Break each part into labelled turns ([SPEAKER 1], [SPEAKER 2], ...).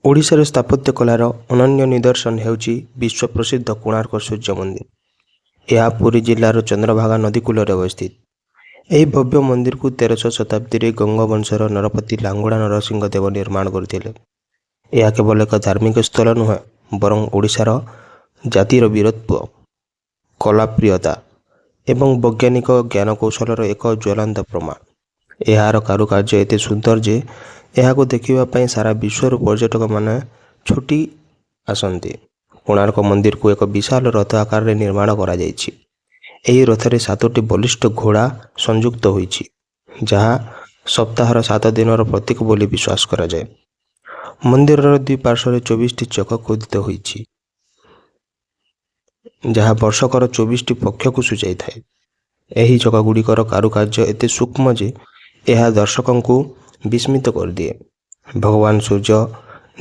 [SPEAKER 1] ଓଡ଼ିଶାର ସ୍ଥାପତ୍ୟ କଳାର ଅନନ୍ୟ ନିଦର୍ଶନ ହେଉଛି ବିଶ୍ୱ ପ୍ରସିଦ୍ଧ କୋଣାର୍କ ସୂର୍ଯ୍ୟ ମନ୍ଦିର। ଏହା ପୁରୀ ଜିଲ୍ଲାର ଚନ୍ଦ୍ରଭାଗା ନଦୀ କୂଳରେ ଅବସ୍ଥିତ। ଏହି ଭବ୍ୟ ମନ୍ଦିରକୁ 1300 ଶତାବ୍ଦୀରେ ଗଙ୍ଗବଂଶର ନରପତି ଲାଙ୍ଗୁଳା ନରସିଂହ ଦେବ ନିର୍ମାଣ କରିଥିଲେ। ଏହା କେବଳ ଏକ ଧାର୍ମିକ ସ୍ଥଳ ନୁହେଁ, ବରଂ ଓଡ଼ିଶାର ଜାତିର ବୀରତ୍ୱ, କଳାପ୍ରିୟତା ଏବଂ ବୈଜ୍ଞାନିକ ଜ୍ଞାନକୌଶଳର ଏକ ଜ୍ୱଳନ୍ତ ପ୍ରମାଣ। ଏହାର କାରୁକାର୍ଯ୍ୟ ଏତେ ସୁନ୍ଦର ଯେ ଏହାକୁ ଦେଖିବା ପାଇଁ ସାରା ବିଶ୍ୱରୁ ପର୍ଯ୍ୟଟକମାନେ ଛୁଟି ଆସନ୍ତି। କୋଣାର୍କ ମନ୍ଦିରକୁ ଏକ ବିଶାଳ ରଥ ଆକାରରେ ନିର୍ମାଣ କରାଯାଇଛି। ଏହି ରଥରେ 7ଟି ବଳିଷ୍ଠ ଘୋଡ଼ା ସଂଯୁକ୍ତ ହୋଇଛି, ଯାହା ସପ୍ତାହର 7 ଦିନର ପ୍ରତୀକ ବୋଲି ବିଶ୍ୱାସ କରାଯାଏ। ମନ୍ଦିରର ଦୁଇ ପାର୍ଶ୍ୱରେ 24ଟି ଚକ ଖୋଦିତ ହୋଇଛି, ଯାହା ବର୍ଷକର 24ଟି ପକ୍ଷକୁ ସୂଚାଇଥାଏ। ଏହି ଚକଗୁଡ଼ିକର କାରୁକାର୍ଯ୍ୟ ଏତେ ସୂକ୍ଷ୍ମ ଯେ ଏହା ଦର୍ଶକଙ୍କୁ ବିସ୍ମିତ କରିଦିଏ। ଭଗବାନ ସୂର୍ଯ୍ୟ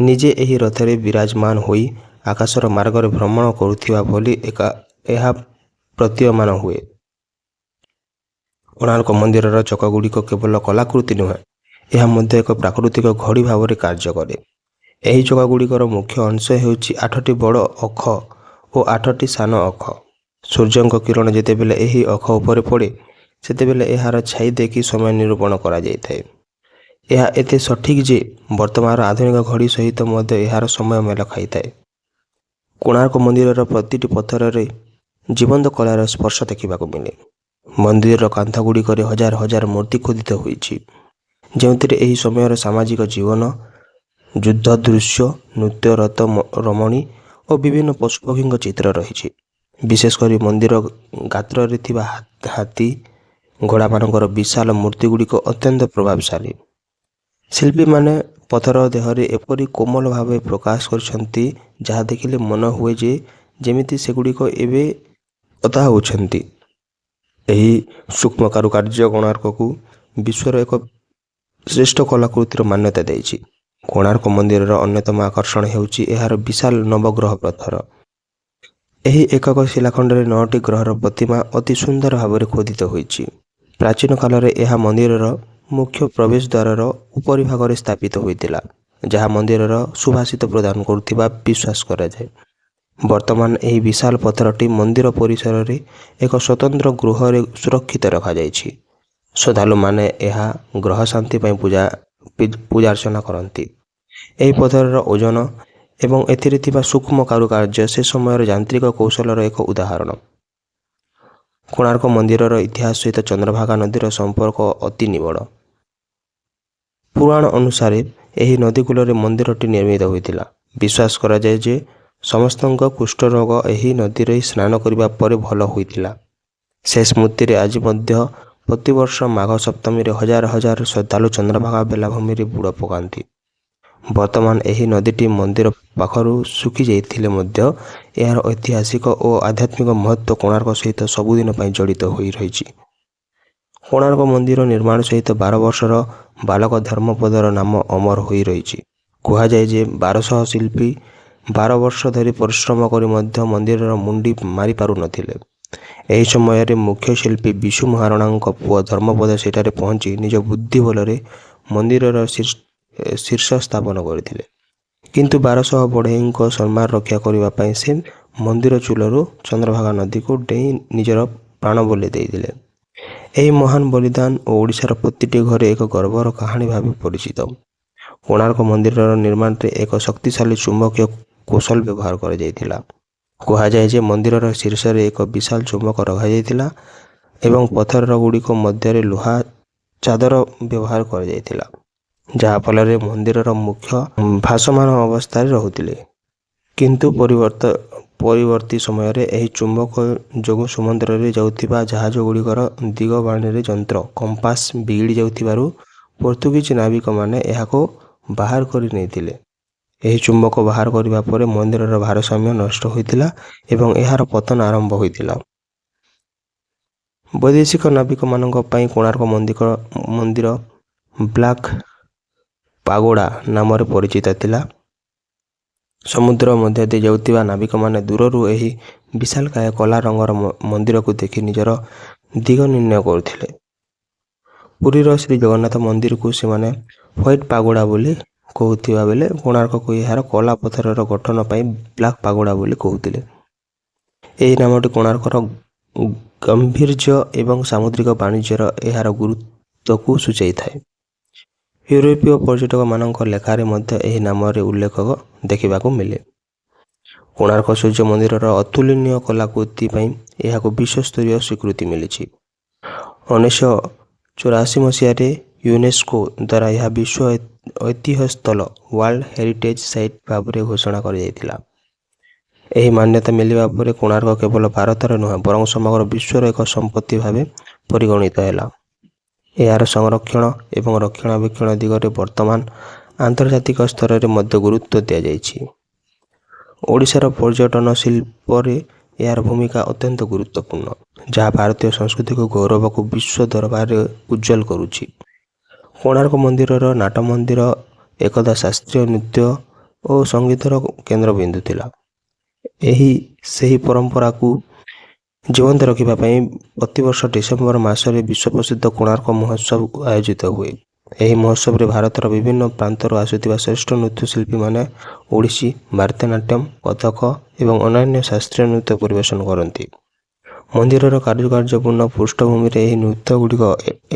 [SPEAKER 1] ନିଜେ ଏହି ରଥରେ ବିରାଜମାନ ହୋଇ ଆକାଶର ମାର୍ଗରେ ଭ୍ରମଣ କରୁଥିବା ଭଳି ଏହା ପ୍ରତୀୟମାନ ହୁଏ। କୋଣାର୍କ ମନ୍ଦିରର ଚକଗୁଡ଼ିକ କେବଳ କଳାକୃତି ନୁହେଁ, ଏହା ମଧ୍ୟ ଏକ ପ୍ରାକୃତିକ ଘଡ଼ି ଭାବରେ କାର୍ଯ୍ୟ କରେ। ଏହି ଚକଗୁଡ଼ିକର ମୁଖ୍ୟ ଅଂଶ ହେଉଛି 8ଟି ବଡ଼ ଅଖ ଓ 8ଟି ସାନ ଅଖ। ସୂର୍ଯ୍ୟଙ୍କ କିରଣ ଯେତେବେଳେ ଏହି ଅଖ ଉପରେ ପଡ଼େ, ସେତେବେଳେ ଏହାର ଛାଇ ଦେଖି ସମୟ ନିରୂପଣ କରାଯାଇଥାଏ। ଏହା ଏତେ ସଠିକ୍ ଯେ ବର୍ତ୍ତମାନର ଆଧୁନିକ ଘଡ଼ି ସହିତ ମଧ୍ୟ ଏହାର ସମୟ ମେଳ ଖାଇଥାଏ। କୋଣାର୍କ ମନ୍ଦିରର ପ୍ରତିଟି ପଥରରେ ଜୀବନ୍ତ କଳାର ସ୍ପର୍ଶ ଦେଖିବାକୁ ମିଳେ। ମନ୍ଦିରର କାନ୍ଥଗୁଡ଼ିକରେ ହଜାର ହଜାର ମୂର୍ତ୍ତି ଖୋଦିତ ହୋଇଛି, ଯେଉଁଥିରେ ଏହି ସମୟର ସାମାଜିକ ଜୀବନ, ଯୁଦ୍ଧ ଦୃଶ୍ୟ, ନୃତ୍ୟ, ରଥ ରମଣୀ ଓ ବିଭିନ୍ନ ପଶୁପକ୍ଷୀଙ୍କ ଚିତ୍ର ରହିଛି। ବିଶେଷ କରି ମନ୍ଦିର ଗାତ୍ରରେ ଥିବା ହାତୀ, ଘୋଡ଼ାମାନଙ୍କର ବିଶାଳ ମୂର୍ତ୍ତିଗୁଡ଼ିକ ଅତ୍ୟନ୍ତ ପ୍ରଭାବଶାଳୀ। ଶିଳ୍ପୀମାନେ ପଥର ଦେହରେ ଏପରି କୋମଳ ଭାବେ ପ୍ରକାଶ କରିଛନ୍ତି, ଯାହା ଦେଖିଲେ ମନ ହୁଏ ଯେ ଯେମିତି ସେଗୁଡ଼ିକ ଏବେ କଥା ହେଉଛନ୍ତି। ଏହି ସୂକ୍ଷ୍ମ କାରୁକାର୍ଯ୍ୟ କୋଣାର୍କକୁ ବିଶ୍ୱର ଏକ ଶ୍ରେଷ୍ଠ କଳାକୃତିର ମାନ୍ୟତା ଦେଇଛି। କୋଣାର୍କ ମନ୍ଦିରର ଅନ୍ୟତମ ଆକର୍ଷଣ ହେଉଛି ଏହାର ବିଶାଳ ନବଗ୍ରହ ପଥର। ଏହି ଏକକ ଶିଳାଖଣ୍ଡରେ 9ଟି ଗ୍ରହର ପ୍ରତିମା ଅତି ସୁନ୍ଦର ଭାବରେ ଖୋଦିତ ହୋଇଛି। ପ୍ରାଚୀନ କାଳରେ ଏହା ମନ୍ଦିରର ମୁଖ୍ୟ ପ୍ରବେଶ ଦ୍ୱାରର ଉପରି ଭାଗରେ ସ୍ଥାପିତ ହୋଇଥିଲା, ଯାହା ମନ୍ଦିରର ସୁବାସିତ ପ୍ରଦାନ କରୁଥିବା ବିଶ୍ୱାସ କରାଯାଏ। ବର୍ତ୍ତମାନ ଏହି ବିଶାଳ ପଥରଟି ମନ୍ଦିର ପରିସରରେ ଏକ ସ୍ୱତନ୍ତ୍ର ଗୃହରେ ସୁରକ୍ଷିତ ରଖାଯାଇଛି। ଶ୍ରଦ୍ଧାଳୁମାନେ ଏହା ଗ୍ରହ ଶାନ୍ତି ପାଇଁ ପୂଜାର୍ଚ୍ଚନା କରନ୍ତି। ଏହି ପଥରର ଓଜନ ଏବଂ ଏଥିରେ ଥିବା ସୂକ୍ଷ୍ମ କାରୁକାର୍ଯ୍ୟ ସେ ସମୟର ଯାନ୍ତ୍ରିକ କୌଶଳର ଏକ ଉଦାହରଣ। କୋଣାର୍କ ମନ୍ଦିରର ଇତିହାସ ସହିତ ଚନ୍ଦ୍ରଭାଗା ନଦୀର ସମ୍ପର୍କ ଅତି ନିବିଡ଼। ପୁରାଣ ଅନୁସାରେ ଏହି ନଦୀ କୂଳରେ ମନ୍ଦିରଟି ନିର୍ମିତ ହୋଇଥିଲା। ବିଶ୍ୱାସ କରାଯାଏ ଯେ ସମସ୍ତଙ୍କ କୁଷ୍ଠରୋଗ ଏହି ନଦୀରେ ସ୍ନାନ କରିବା ପରେ ଭଲ ହୋଇଥିଲା। ସେ ସ୍ମୃତିରେ ଆଜି ମଧ୍ୟ ପ୍ରତିବର୍ଷ ମାଘ ସପ୍ତମୀରେ ହଜାର ହଜାର ଶ୍ରଦ୍ଧାଳୁ ଚନ୍ଦ୍ରଭାଗା ବେଳାଭୂମିରେ ବୁଡ଼ ପକାନ୍ତି। ବର୍ତ୍ତମାନ ଏହି ନଦୀଟି ମନ୍ଦିର ପାଖରୁ ଶୁଖିଯାଇଥିଲେ ମଧ୍ୟ ଏହାର ଐତିହାସିକ ଓ ଆଧ୍ୟାତ୍ମିକ ମହତ୍ତ୍ୱ କୋଣାର୍କ ସହିତ ସବୁଦିନ ପାଇଁ ଜଡ଼ିତ ହୋଇ ରହିଛି। କୋଣାର୍କ ମନ୍ଦିର ନିର୍ମାଣ ସହିତ 12 ବର୍ଷର ବାଳକ ଧର୍ମପଦର ନାମ ଅମର ହୋଇ ରହିଛି। କୁହାଯାଏ ଯେ 1200 ଶିଳ୍ପୀ 12 ବର୍ଷ ଧରି ପରିଶ୍ରମ କରି ମଧ୍ୟ ମନ୍ଦିରର ମୁଣ୍ଡି ମାରିପାରୁନଥିଲେ। ଏହି ସମୟରେ ମୁଖ୍ୟ ଶିଳ୍ପୀ ବିଶୁ ମହାରଣାଙ୍କ ପୁଅ ଧର୍ମପଦ ସେଠାରେ ପହଞ୍ଚି ନିଜ ବୁଦ୍ଧି ବଳରେ ମନ୍ଦିରର ଶୀର୍ଷ ସ୍ଥାପନ କରିଥିଲେ। କିନ୍ତୁ 1200 ବଢ଼େଇଙ୍କ ସମ୍ମାନ ରକ୍ଷା କରିବା ପାଇଁ ସେ ମନ୍ଦିର ଚୂଲରୁ ଚନ୍ଦ୍ରଭାଗା ନଦୀକୁ ଡେଇଁ ନିଜର ପ୍ରାଣ ବଳି ଦେଇଥିଲେ। ଏହି ମହାନ ବଳିଦାନ ଓଡ଼ିଶାର ପ୍ରତିଟି ଘରେ ଏକ ଗର୍ବର କାହାଣୀ ଭାବେ ପରିଚିତ। କୋଣାର୍କ ମନ୍ଦିରର ନିର୍ମାଣରେ ଏକ ଶକ୍ତିଶାଳୀ ଚୁମ୍ବକୀୟ କୌଶଳ ବ୍ୟବହାର କରାଯାଇଥିଲା। କୁହାଯାଏ ଯେ ମନ୍ଦିରର ଶୀର୍ଷରେ ଏକ ବିଶାଳ ଚୁମ୍ବକ ରଖାଯାଇଥିଲା ଏବଂ ପଥର ଗୁଡ଼ିକ ମଧ୍ୟରେ ଲୁହା ଚାଦର ବ୍ୟବହାର କରାଯାଇଥିଲା, ଯାହାଫଳରେ ମନ୍ଦିରର ମୁଖ୍ୟ ଭାସମାନ ଅବସ୍ଥାରେ ରହୁଥିଲେ। କିନ୍ତୁ ପରବର୍ତ୍ତୀ ସମୟରେ ଏହି ଚୁମ୍ବକ ଯୋଗୁଁ ସମୁଦ୍ରରେ ଯାଉଥିବା ଜାହାଜଗୁଡ଼ିକର ଦିଗବାଣୀରେ ଯନ୍ତ୍ର କମ୍ପାସ ବିଗିଡ଼ି ଯାଉଥିବାରୁ ପର୍ତ୍ତୁଗୀଜ ନାବିକମାନେ ଏହାକୁ ବାହାର କରି ନେଇଥିଲେ। ଏହି ଚୁମ୍ବକ ବାହାର କରିବା ପରେ ମନ୍ଦିରର ଭାରସାମ୍ୟ ନଷ୍ଟ ହୋଇଥିଲା ଏବଂ ଏହାର ପତନ ଆରମ୍ଭ ହୋଇଥିଲା। ବୈଦେଶିକ ନାବିକମାନଙ୍କ ପାଇଁ କୋଣାର୍କ ମନ୍ଦିର ବ୍ଲାକ୍ ପାଗୋଡ଼ା ନାମରେ ପରିଚିତ ଥିଲା। ସମୁଦ୍ର ମଧ୍ୟ ଦେଇ ଯାଉଥିବା ନାବିକମାନେ ଦୂରରୁ ଏହି ବିଶାଳକାୟ କଳା ରଙ୍ଗର ମନ୍ଦିରକୁ ଦେଖି ନିଜର ଦିଗ ନିର୍ଣ୍ଣୟ କରୁଥିଲେ। ପୁରୀର ଶ୍ରୀ ଜଗନ୍ନାଥ ମନ୍ଦିରକୁ ସେମାନେ ହ୍ୱାଇଟ୍ ପାଗୋଡ଼ା ବୋଲି କହୁଥିବା ବେଳେ କୋଣାର୍କକୁ ଏହାର କଳା ପଥରର ଗଠନ ପାଇଁ ବ୍ଲାକ୍ ପାଗୋଡ଼ା ବୋଲି କହୁଥିଲେ। ଏହି ନାମଟି କୋଣାର୍କର ଗମ୍ଭୀର୍ଯ୍ୟ ଏବଂ ସାମୁଦ୍ରିକ ବାଣିଜ୍ୟର ଏହାର ଗୁରୁତ୍ୱକୁ ସୂଚାଇଥାଏ। ୟୁରୋପୀୟ ପର୍ଯ୍ୟଟକମାନଙ୍କ ଲେଖାରେ ମଧ୍ୟ ଏହି ନାମରେ ଉଲ୍ଲେଖ ଦେଖିବାକୁ ମିଳେ। କୋଣାର୍କ ସୂର୍ଯ୍ୟ ମନ୍ଦିରର ଅତୁଳନୀୟ କଳାକୃତି ପାଇଁ ଏହାକୁ ବିଶ୍ୱସ୍ତରୀୟ ସ୍ୱୀକୃତି ମିଳିଛି। 1984 ମସିହାରେ ୟୁନେସ୍କୋ ଦ୍ୱାରା ଏହା ବିଶ୍ୱ ଐତିହ୍ୟ ସ୍ଥଳ ୱାର୍ଲଡ ହେରିଟେଜ୍ ସାଇଟ୍ ଭାବରେ ଘୋଷଣା କରାଯାଇଥିଲା। ଏହି ମାନ୍ୟତା ମିଳିବା ପରେ କୋଣାର୍କ କେବଳ ଭାରତର ନୁହେଁ ବରଂ ସମଗ୍ର ବିଶ୍ୱର ଏକ ସମ୍ପତ୍ତି ଭାବେ ପରିଗଣିତ ହେଲା। ଏହାର ସଂରକ୍ଷଣ ଏବଂ ରକ୍ଷଣାବେକ୍ଷଣ ଦିଗରେ ବର୍ତ୍ତମାନ ଆନ୍ତର୍ଜାତିକ ସ୍ତରରେ ମଧ୍ୟ ଗୁରୁତ୍ୱ ଦିଆଯାଇଛି। ଓଡ଼ିଶାର ପର୍ଯ୍ୟଟନ ଶିଳ୍ପରେ ଏହାର ଭୂମିକା ଅତ୍ୟନ୍ତ ଗୁରୁତ୍ୱପୂର୍ଣ୍ଣ, ଯାହା ଭାରତୀୟ ସଂସ୍କୃତିକୁ ଗୌରବକୁ ବିଶ୍ୱ ଦରବାରରେ ଉଜ୍ଜ୍ୱଳ କରୁଛି। କୋଣାର୍କ ମନ୍ଦିରର ନାଟ ମନ୍ଦିର ଏକଦା ଶାସ୍ତ୍ରୀୟ ନୃତ୍ୟ ଓ ସଙ୍ଗୀତର କେନ୍ଦ୍ରବିନ୍ଦୁ ଥିଲା। ସେହି ପରମ୍ପରାକୁ ଜୀବନ୍ତ ରଖିବା ପାଇଁ ପ୍ରତିବର୍ଷ ଡିସେମ୍ବର ମାସରେ ବିଶ୍ୱପ୍ରସିଦ୍ଧ କୋଣାର୍କ ମହୋତ୍ସବ ଆୟୋଜିତ ହୁଏ। ଏହି ମହୋତ୍ସବରେ ଭାରତର ବିଭିନ୍ନ ପ୍ରାନ୍ତରୁ ଆସୁଥିବା ଶ୍ରେଷ୍ଠ ନୃତ୍ୟଶିଳ୍ପୀମାନେ ଓଡ଼ିଶୀ, ଭାରତନାଟ୍ୟମ୍, କଥକ ଏବଂ ଅନ୍ୟାନ୍ୟ ଶାସ୍ତ୍ରୀୟ ନୃତ୍ୟ ପରିବେଷଣ କରନ୍ତି। ମନ୍ଦିରର କାରୁକାର୍ଯ୍ୟପୂର୍ଣ୍ଣ ପୃଷ୍ଠଭୂମିରେ ଏହି ନୃତ୍ୟଗୁଡ଼ିକ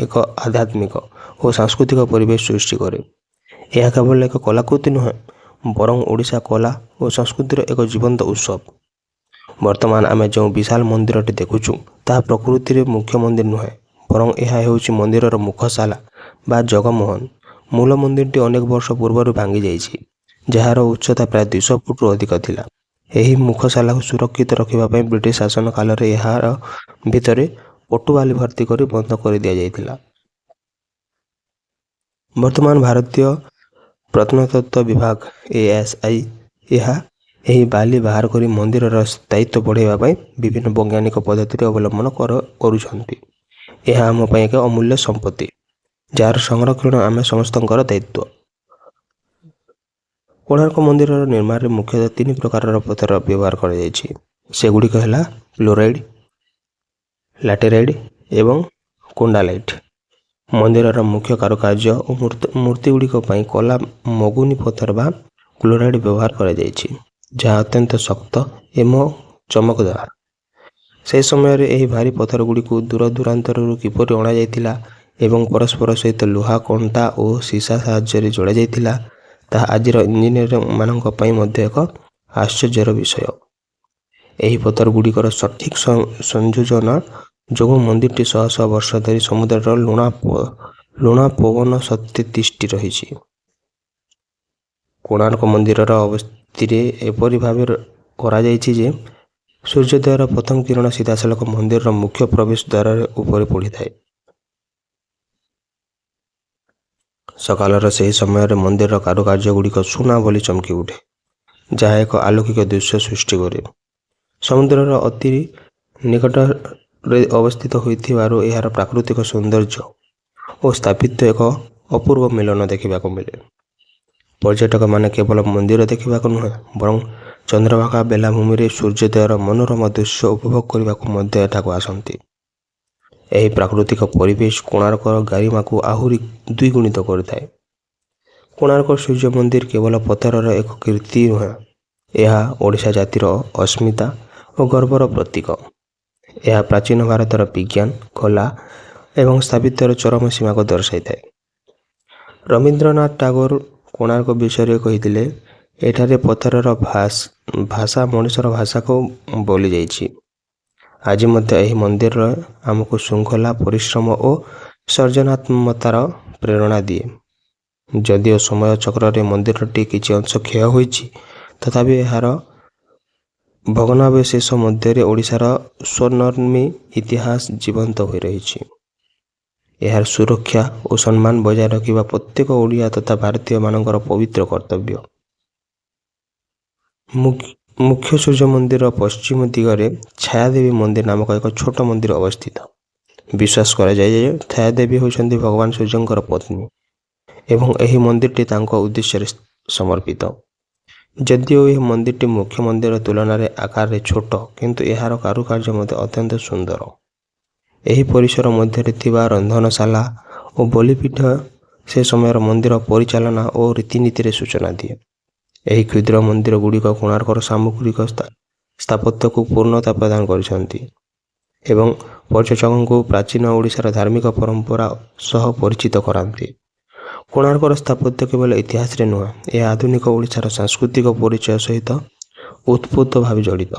[SPEAKER 1] ଏକ ଆଧ୍ୟାତ୍ମିକ ଓ ସାଂସ୍କୃତିକ ପରିବେଶ ସୃଷ୍ଟି କରେ। ଏହା କେବଳ ଏକ କଳାକୃତି ନୁହେଁ ବରଂ ଓଡ଼ିଶା କଳା ଓ ସଂସ୍କୃତିର ଏକ ଜୀବନ୍ତ ଉତ୍ସବ। ବର୍ତ୍ତମାନ ଆମେ ଯେଉଁ ବିଶାଳ ମନ୍ଦିରଟି ଦେଖୁଛୁ ତାହା ପ୍ରକୃତିରେ ମୁଖ୍ୟ ମନ୍ଦିର ନୁହେଁ ବରଂ ଏହା ହେଉଛି ମନ୍ଦିରର ମୁଖଶାଳା ବା ଜଗମୋହନ। ମୂଳ ମନ୍ଦିରଟି ଅନେକ ବର୍ଷ ପୂର୍ବରୁ ଭାଙ୍ଗି ଯାଇଛି, ଯାହାର ଉଚ୍ଚତା ପ୍ରାୟ 200 ଫୁଟରୁ ଅଧିକ ଥିଲା। ଏହି ମୁଖଶାଳାକୁ ସୁରକ୍ଷିତ ରଖିବା ପାଇଁ ବ୍ରିଟିଶ ଶାସନ କାଳରେ ଏହାର ଭିତରେ ପଟୁବାଲି ଭର୍ତ୍ତି କରି ବନ୍ଦ କରିଦିଆଯାଇଥିଲା। ବର୍ତ୍ତମାନ ଭାରତୀୟ ପ୍ରତ୍ନତତ୍ତ୍ୱ ବିଭାଗ ASI ଏହି ବାଲି ବାହାର କରି ମନ୍ଦିରର ସ୍ଥାୟିତ୍ୱ ବଢ଼ାଇବା ପାଇଁ ବିଭିନ୍ନ ବୈଜ୍ଞାନିକ ପଦ୍ଧତିରେ ଅବଲମ୍ବନ କରୁଛନ୍ତି। ଏହା ଆମ ପାଇଁ ଏକ ଅମୂଲ୍ୟ ସମ୍ପତ୍ତି, ଯାହାର ସଂରକ୍ଷଣ ଆମେ ସମସ୍ତଙ୍କର ଦାୟିତ୍ୱ। କୋଣାର୍କ ମନ୍ଦିରର ନିର୍ମାଣରେ ମୁଖ୍ୟତଃ 3 ପ୍ରକାରର ପଥର ବ୍ୟବହାର କରାଯାଇଛି। ସେଗୁଡ଼ିକ ହେଲା ଫ୍ଲୋରାଇଡ୍, ଲାଟେରାଇଟ୍ ଏବଂ କୋଣ୍ଡାଲାଇଟ୍। ମନ୍ଦିରର ମୁଖ୍ୟ କାରୁକାର୍ଯ୍ୟ ଓ ମୂର୍ତ୍ତିଗୁଡ଼ିକ ପାଇଁ କଳା ମଗୁନି ପଥର ବା କ୍ଲୋରାଇଡ୍ ବ୍ୟବହାର କରାଯାଇଛି, ଯାହା ଅତ୍ୟନ୍ତ ଶକ୍ତ ଏବଂ ଚମକଦାର। ସେହି ସମୟରେ ଏହି ଭାରୀ ପଥରଗୁଡ଼ିକୁ ଦୂରଦୂରାନ୍ତରରୁ କିପରି ଅଣାଯାଇଥିଲା ଏବଂ ପରସ୍ପର ସହିତ ଲୁହା, କଣ୍ଟା ଓ ସୀସା ସାହାଯ୍ୟରେ ଯୋଡ଼ାଯାଇଥିଲା, ତାହା ଆଜିର ଇଞ୍ଜିନିୟରମାନଙ୍କ ପାଇଁ ମଧ୍ୟ ଏକ ଆଶ୍ଚର୍ଯ୍ୟର ବିଷୟ। ଏହି ପଥରଗୁଡ଼ିକର ସଠିକ୍ ସଂଯୋଜନା ଯୋଗୁଁ ମନ୍ଦିରଟି ଶହ ଶହ ବର୍ଷ ଧରି ସମୁଦ୍ରର ଲୁଣା ପବନ ସତ୍ତ୍ୱେ ତିଷ୍ଠି ରହିଛି। କୋଣାର୍କ ମନ୍ଦିରର ଅବସ୍ଥିତି ଏପରି ଭାବେ କରାଯାଇଛି ଯେ ସୂର୍ଯ୍ୟୋଦୟର ପ୍ରଥମ କିରଣ ସିଧାସଳଖ ମନ୍ଦିରର ମୁଖ୍ୟ ପ୍ରବେଶ ଦ୍ୱାର ଉପରେ ପଡ଼ିଥାଏ। ସକାଳର ସେହି ସମୟରେ ମନ୍ଦିରର କାରୁକାର୍ଯ୍ୟଗୁଡ଼ିକ ସୁନା ଭଳି ଚମକି ଉଠେ, ଯାହା ଏକ ଆଲୌକିକ ଦୃଶ୍ୟ ସୃଷ୍ଟି କରେ। ସମୁଦ୍ରର ଅତି ନିକଟରେ ଅବସ୍ଥିତ ହୋଇଥିବାରୁ ଏହାର ପ୍ରାକୃତିକ ସୌନ୍ଦର୍ଯ୍ୟ ଓ ସ୍ଥାପତ୍ୟ ଏକ ଅପୂର୍ବ ମିଳନ ଦେଖିବାକୁ ମିଳେ। ପର୍ଯ୍ୟଟକମାନେ କେବଳ ମନ୍ଦିର ଦେଖିବାକୁ ନୁହେଁ ବରଂ ଚନ୍ଦ୍ରଭାଗା ବେଳାଭୂମିରେ ସୂର୍ଯ୍ୟୋଦୟର ମନୋରମ ଦୃଶ୍ୟ ଉପଭୋଗ କରିବାକୁ ମଧ୍ୟ ଏଠାକୁ ଆସନ୍ତି। ଏହି ପ୍ରାକୃତିକ ପରିବେଶ କୋଣାର୍କର ଗାରିମାକୁ ଆହୁରି ଦ୍ୱିଗୁଣିତ କରିଥାଏ। କୋଣାର୍କ ସୂର୍ଯ୍ୟ ମନ୍ଦିର କେବଳ ପଥରର ଏକ କୀର୍ତ୍ତି ନୁହେଁ, ଏହା ଓଡ଼ିଶା ଜାତିର ଅସ୍ମିତା ଓ ଗର୍ବର ପ୍ରତୀକ। ଏହା ପ୍ରାଚୀନ ଭାରତର ବିଜ୍ଞାନ, କଳା ଏବଂ ସ୍ଥାପତ୍ୟର ଚରମ ସୀମାକୁ ଦର୍ଶାଇଥାଏ। ରବୀନ୍ଦ୍ରନାଥ ଟାଗୋର କୋଣାର୍କ ବିଷୟରେ କହିଥିଲେ, ଏଠାରେ ପଥରର ଭାଷା ମଣିଷର ଭାଷାକୁ ବୋଲି ଯାଇଛି। ଆଜି ମଧ୍ୟ ଏହି ମନ୍ଦିର ଆମକୁ ଶୃଙ୍ଖଳା, ପରିଶ୍ରମ ଓ ସର୍ଜନାତ୍ମକତାର ପ୍ରେରଣା ଦିଏ। ଯଦିଓ ସମୟ ଚକ୍ରରେ ମନ୍ଦିରଟି କିଛି ଅଂଶ କ୍ଷୟ ହୋଇଛି, ତଥାପି ଏହାର ଭଗ୍ନାବଶେଷ ମଧ୍ୟରେ ଓଡ଼ିଶାର ସ୍ୱର୍ଣ୍ଣମୟୀ ଇତିହାସ ଜୀବନ୍ତ ହୋଇ ରହିଛି। ଏହାର ସୁରକ୍ଷା ଓ ସମ୍ମାନ ବଜାୟ ରଖିବା ପ୍ରତ୍ୟେକ ଓଡ଼ିଆ ତଥା ଭାରତୀୟମାନଙ୍କର ପବିତ୍ର କର୍ତ୍ତବ୍ୟ। ମୁଖ୍ୟ ସୂର୍ଯ୍ୟ ମନ୍ଦିରର ପଶ୍ଚିମ ଦିଗରେ ଛାୟାଦେବୀ ମନ୍ଦିର ନାମକ ଏକ ଛୋଟ ମନ୍ଦିର ଅବସ୍ଥିତ। ବିଶ୍ୱାସ କରାଯାଏ ଯେ ଛାୟାଦେବୀ ହେଉଛନ୍ତି ଭଗବାନ ସୂର୍ଯ୍ୟଙ୍କର ପତ୍ନୀ ଏବଂ ଏହି ମନ୍ଦିରଟି ତାଙ୍କ ଉଦ୍ଦେଶ୍ୟରେ ସମର୍ପିତ। ଯଦିଓ ଏହି ମନ୍ଦିରଟି ମୁଖ୍ୟ ମନ୍ଦିର ତୁଳନାରେ ଆକାରରେ ଛୋଟ, କିନ୍ତୁ ଏହାର କାରୁକାର୍ଯ୍ୟ ମଧ୍ୟ ଅତ୍ୟନ୍ତ ସୁନ୍ଦର। ଏହି ପରିସର ମଧ୍ୟରେ ଥିବା ରନ୍ଧନଶାଳା ଓ ବଳିପୀଠ ସେ ସମୟର ମନ୍ଦିର ପରିଚାଳନା ଓ ରୀତିନୀତିରେ ସୂଚନା ଦିଏ। ଏହି କ୍ଷୁଦ୍ର ମନ୍ଦିର ଗୁଡ଼ିକ କୋଣାର୍କର ସାମଗ୍ରିକ ସ୍ଥାପତ୍ୟକୁ ପୂର୍ଣ୍ଣତା ପ୍ରଦାନ କରିଛନ୍ତି ଏବଂ ପର୍ଯ୍ୟଟକଙ୍କୁ ପ୍ରାଚୀନ ଓଡ଼ିଶାର ଧାର୍ମିକ ପରମ୍ପରା ସହ ପରିଚିତ କରାନ୍ତି। କୋଣାର୍କର ସ୍ଥାପତ୍ୟ କେବଳ ଇତିହାସରେ ନୁହେଁ, ଏହା ଆଧୁନିକ ଓଡ଼ିଶାର ସାଂସ୍କୃତିକ ପରିଚୟ ସହିତ ଉତ୍ପୃତ ଭାବେ ଜଡ଼ିତ।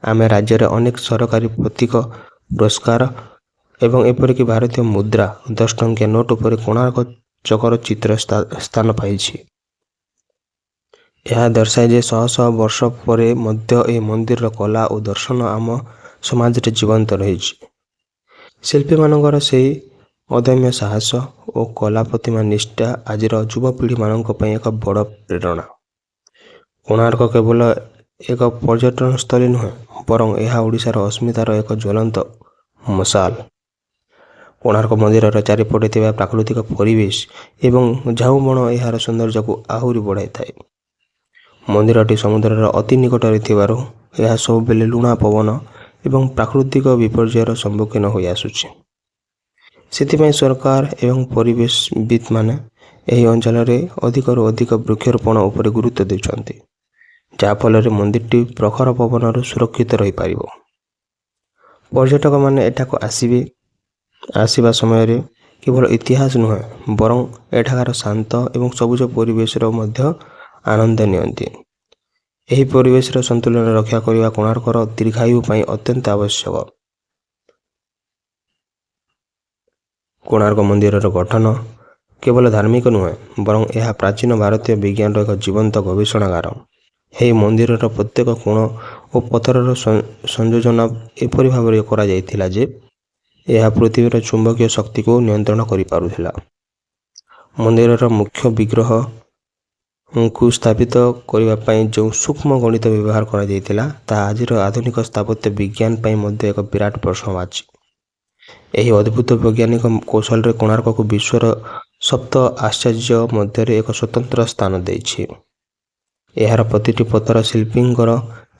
[SPEAKER 1] ଆମେ ରାଜ୍ୟରେ ଅନେକ ସରକାରୀ ପ୍ରତୀକ, ପୁରସ୍କାର ଏବଂ ଏପରିକି ଭାରତୀୟ ମୁଦ୍ରା, 10 ଟଙ୍କିଆ ନୋଟ୍ ଉପରେ କୋଣାର୍କ ଚକର ଚିତ୍ର ସ୍ଥାନ ପାଇଛି। ଏହା ଦର୍ଶାଏ ଯେ ଶହ ଶହ ବର୍ଷ ପରେ ମଧ୍ୟ ଏହି ମନ୍ଦିରର କଲା ଓ ଦର୍ଶନ ଆମ ସମାଜରେ ଜୀବନ୍ତ ରହିଛି। ଶିଳ୍ପୀମାନଙ୍କର ସେହି ଅଦମ୍ୟ ସାହସ ଓ କଲା ପ୍ରତିମା ନିଷ୍ଠା ଆଜିର ଯୁବପିଢ଼ିମାନଙ୍କ ପାଇଁ ଏକ ବଡ଼ ପ୍ରେରଣା। କୋଣାର୍କ କେବଳ ଏକ ପର୍ଯ୍ୟଟନସ୍ଥଳୀ ନୁହେଁ, ବରଂ ଏହା ଓଡ଼ିଶାର ଅସ୍ମିତାର ଏକ ଜ୍ୱଳନ୍ତ ମଶାଲ। କୋଣାର୍କ ମନ୍ଦିରର ଚାରିପଟେ ଥିବା ପ୍ରାକୃତିକ ପରିବେଶ ଏବଂ ଝାଉଁବଣ ଏହାର ସୌନ୍ଦର୍ଯ୍ୟକୁ ଆହୁରି ବଢ଼ାଇଥାଏ। ମନ୍ଦିରଟି ସମୁଦ୍ରର ଅତି ନିକଟରେ ଥିବାରୁ ଏହା ସବୁବେଳେ ଲୁଣା ପବନ ଏବଂ ପ୍ରାକୃତିକ ବିପର୍ଯ୍ୟୟର ସମ୍ମୁଖୀନ ହୋଇ ଆସୁଛି। ସେଥିପାଇଁ ସରକାର ଏବଂ ପରିବେଶବିତ୍ମାନେ ଏହି ଅଞ୍ଚଳରେ ଅଧିକରୁ ଅଧିକ ବୃକ୍ଷରୋପଣ ଉପରେ ଗୁରୁତ୍ୱ ଦେଉଛନ୍ତି, ଯାହାଫଳରେ ମନ୍ଦିରଟି ପ୍ରଖର ପବନରୁ ସୁରକ୍ଷିତ ରହିପାରିବ। ପର୍ଯ୍ୟଟକମାନେ ଏଠାକୁ ଆସିବା ସମୟରେ କେବଳ ଇତିହାସ ନୁହେଁ, ବରଂ ଏଠାକାର ଶାନ୍ତ ଏବଂ ସବୁଜ ପରିବେଶର ମଧ୍ୟ ଆନନ୍ଦ ନିଅନ୍ତି। ଏହି ପରିବେଶର ସନ୍ତୁଳନ ରକ୍ଷା କରିବା କୋଣାର୍କର ଦୀର୍ଘାୟୁ ପାଇଁ ଅତ୍ୟନ୍ତ ଆବଶ୍ୟକ। କୋଣାର୍କ ମନ୍ଦିରର ଗଠନ କେବଳ ଧାର୍ମିକ ନୁହେଁ, ବରଂ ଏହା ପ୍ରାଚୀନ ଭାରତୀୟ ବିଜ୍ଞାନର ଏକ ଜୀବନ୍ତ ଗବେଷଣାଗାର। ଏହି ମନ୍ଦିରର ପ୍ରତ୍ୟେକ କୋଣ ଓ ପଥରର ସଂଯୋଜନା ଏପରି ଭାବରେ କରାଯାଇଥିଲା ଯେ ଏହା ପୃଥିବୀର ଚୁମ୍ବକୀୟ ଶକ୍ତିକୁ ନିୟନ୍ତ୍ରଣ କରିପାରୁଥିଲା। ମନ୍ଦିରର ମୁଖ୍ୟ ବିଗ୍ରହଙ୍କୁ ସ୍ଥାପିତ କରିବା ପାଇଁ ଯେଉଁ ସୂକ୍ଷ୍ମ ଗଣିତ ବ୍ୟବହାର କରାଯାଇଥିଲା, ତାହା ଆଜିର ଆଧୁନିକ ସ୍ଥାପତ୍ୟ ବିଜ୍ଞାନ ପାଇଁ ମଧ୍ୟ ଏକ ବିରାଟ ପ୍ରଶ୍ନବାଚୀ। ଏହି ଅଦ୍ଭୁତ ବୈଜ୍ଞାନିକ କୌଶଳରେ କୋଣାର୍କକୁ ବିଶ୍ୱର ସପ୍ତ ଆଶ୍ଚର୍ଯ୍ୟ ମଧ୍ୟରେ ଏକ ସ୍ୱତନ୍ତ୍ର ସ୍ଥାନ ଦେଇଛି। ଏହାର ପ୍ରତିଟି ପଥର ଶିଳ୍ପୀଙ୍କର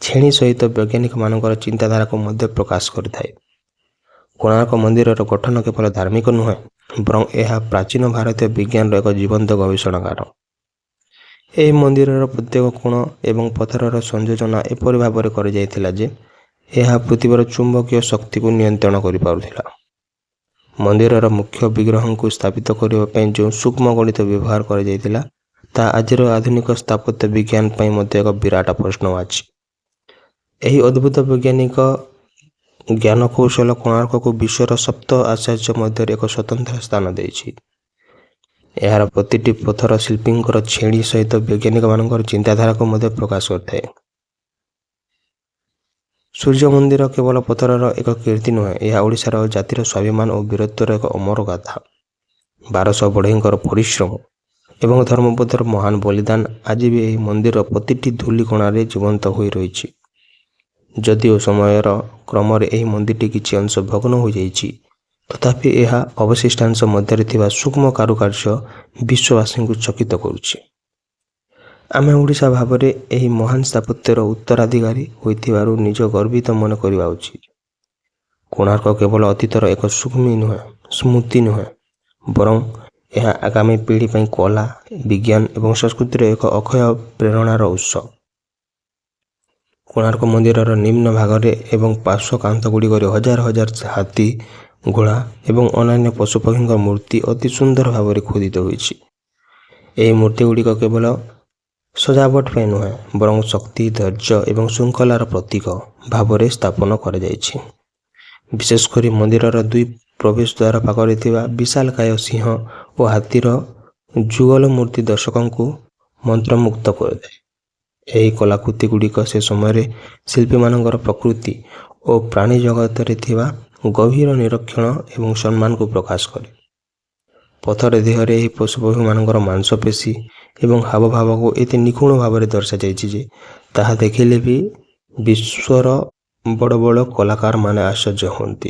[SPEAKER 1] ଛେଣି ସହିତ ବୈଜ୍ଞାନିକମାନଙ୍କର ଚିନ୍ତାଧାରାକୁ ମଧ୍ୟ ପ୍ରକାଶ କରିଥାଏ। କୋଣାର୍କ ମନ୍ଦିରର ଗଠନ କେବଳ ଧାର୍ମିକ ନୁହେଁ, ବରଂ ଏହା ପ୍ରାଚୀନ ଭାରତୀୟ ବିଜ୍ଞାନର ଏକ ଜୀବନ୍ତ ଗବେଷଣାଗାର। ଏହି ମନ୍ଦିରର ପ୍ରତ୍ୟେକ କୋଣ ଏବଂ ପଥରର ସଂଯୋଜନା ଏପରି ଭାବରେ କରାଯାଇଥିଲା ଯେ ଏହା ପୃଥିବୀର ଚୁମ୍ବକୀୟ ଶକ୍ତିକୁ ନିୟନ୍ତ୍ରଣ କରିପାରୁଥିଲା। ମନ୍ଦିରର ମୁଖ୍ୟ ବିଗ୍ରହଙ୍କୁ ସ୍ଥାପିତ କରିବା ପାଇଁ ଯେଉଁ ସୂକ୍ଷ୍ମ ଗଣିତ ବ୍ୟବହାର କରାଯାଇଥିଲା, ତାହା ଆଜିର ଆଧୁନିକ ସ୍ଥାପତ୍ୟ ବିଜ୍ଞାନ ପାଇଁ ମଧ୍ୟ ଏକ ବିରାଟ ପ୍ରଶ୍ନବାଚୀ। ଏହି ଅଦ୍ଭୁତ ବୈଜ୍ଞାନିକ ଜ୍ଞାନକୌଶଳ କୋଣାର୍କକୁ ବିଶ୍ୱର ସପ୍ତ ଆଶ୍ଚର୍ଯ୍ୟ ମଧ୍ୟରେ ଏକ ସ୍ୱତନ୍ତ୍ର ସ୍ଥାନ ଦେଇଛି। ଏହାର ପ୍ରତିଟି ପଥର ଶିଳ୍ପୀଙ୍କର ଛେଣି ସହିତ ବୈଜ୍ଞାନିକମାନଙ୍କର ଚିନ୍ତାଧାରାକୁ ମଧ୍ୟ ପ୍ରକାଶ କରିଥାଏ। ସୂର୍ଯ୍ୟ ମନ୍ଦିର କେବଳ ପଥରର ଏକ କୀର୍ତ୍ତି ନୁହେଁ, ଏହା ଓଡ଼ିଶାର ଜାତିର ସ୍ୱାଭିମାନ ଓ ବୀରତ୍ୱର ଏକ ଅମର ଗାଥା। 1200 ବଢ଼େଇଙ୍କର ପରିଶ୍ରମ ଏବଂ ଧର୍ମପଦର ମହାନ ବଳିଦାନ ଆଜି ବି ଏହି ମନ୍ଦିରର ପ୍ରତିଟି ଧୂଳିକଣାରେ ଜୀବନ୍ତ ହୋଇ ରହିଛି। ଯଦିଓ ସମୟର କ୍ରମରେ ଏହି ମନ୍ଦିରଟି କିଛି ଅଂଶ ଭଗ୍ନ ହୋଇଯାଇଛି, ତଥାପି ଏହା ଅବଶିଷ୍ଟାଂଶ ମଧ୍ୟରେ ଥିବା ସୂକ୍ଷ୍ମ କାରୁକାର୍ଯ୍ୟ ବିଶ୍ୱବାସୀଙ୍କୁ ଚକିତ କରୁଛି। ଆମେ ଓଡ଼ିଶା ଭାବରେ ଏହି ମହାନ ସ୍ଥାପତ୍ୟର ଉତ୍ତରାଧିକାରୀ ହୋଇଥିବାରୁ ନିଜ ଗର୍ବିତ ମନେ କରିବା ଉଚିତ। କୋଣାର୍କ କେବଳ ଅତୀତର ଏକ ସ୍ମୃତି ନୁହେଁ, ବରଂ ଏହା ଆଗାମୀ ପିଢ଼ି ପାଇଁ କଲା, ବିଜ୍ଞାନ ଏବଂ ସଂସ୍କୃତିର ଏକ ଅକ୍ଷୟ ପ୍ରେରଣାର ଉତ୍ସ। କୋଣାର୍କ ମନ୍ଦିରର ନିମ୍ନ ଭାଗରେ ଏବଂ ପାର୍ଶ୍ୱ କାନ୍ଥଗୁଡ଼ିକରେ ହଜାର ହଜାର ହାତୀ, ଘୋଡ଼ା ଏବଂ ଅନ୍ୟାନ୍ୟ ପଶୁପକ୍ଷୀଙ୍କ ମୂର୍ତ୍ତି ଅତି ସୁନ୍ଦର ଭାବରେ ଖୋଦିତ ହୋଇଛି। ଏହି ମୂର୍ତ୍ତିଗୁଡ଼ିକ କେବଳ ସଜାବଟ ପାଇଁ ନୁହେଁ, ବରଂ ଶକ୍ତି, ଧୈର୍ଯ୍ୟ ଏବଂ ଶୃଙ୍ଖଳାର ପ୍ରତୀକ ଭାବରେ ସ୍ଥାପନ କରାଯାଇଛି। ବିଶେଷ କରି ମନ୍ଦିରର ଦୁଇ ପ୍ରବେଶ ଦ୍ୱାର ପାଖରେ ଥିବା ବିଶାଳକାୟ ସିଂହ ଓ ହାତୀର ଯୁଗଳ ମୂର୍ତ୍ତି ଦର୍ଶକଙ୍କୁ ମନ୍ତ୍ରମୁଗ୍ଧ କରିଥାଏ। ଏହି କଳାକୃତିଗୁଡ଼ିକ ସେ ସମୟରେ ଶିଳ୍ପୀମାନଙ୍କର ପ୍ରକୃତି ଓ ପ୍ରାଣୀ ଜଗତରେ ଥିବା ଗଭୀର ନିରୀକ୍ଷଣ ଏବଂ ସମ୍ମାନକୁ ପ୍ରକାଶ କରେ। ପଥର ଦେହରେ ଏହି ପଶୁପକ୍ଷୀମାନଙ୍କର ମାଂସପେଶୀ ଏବଂ ହାବଭାବକୁ ଏତେ ନିଖୁଣ ଭାବରେ ଦର୍ଶାଯାଇଛି ଯେ ତାହା ଦେଖିଲେ ବି ବିଶ୍ୱର ବଡ଼ ବଡ଼ କଳାକାରମାନେ ଆଶ୍ଚର୍ଯ୍ୟ ହୁଅନ୍ତି।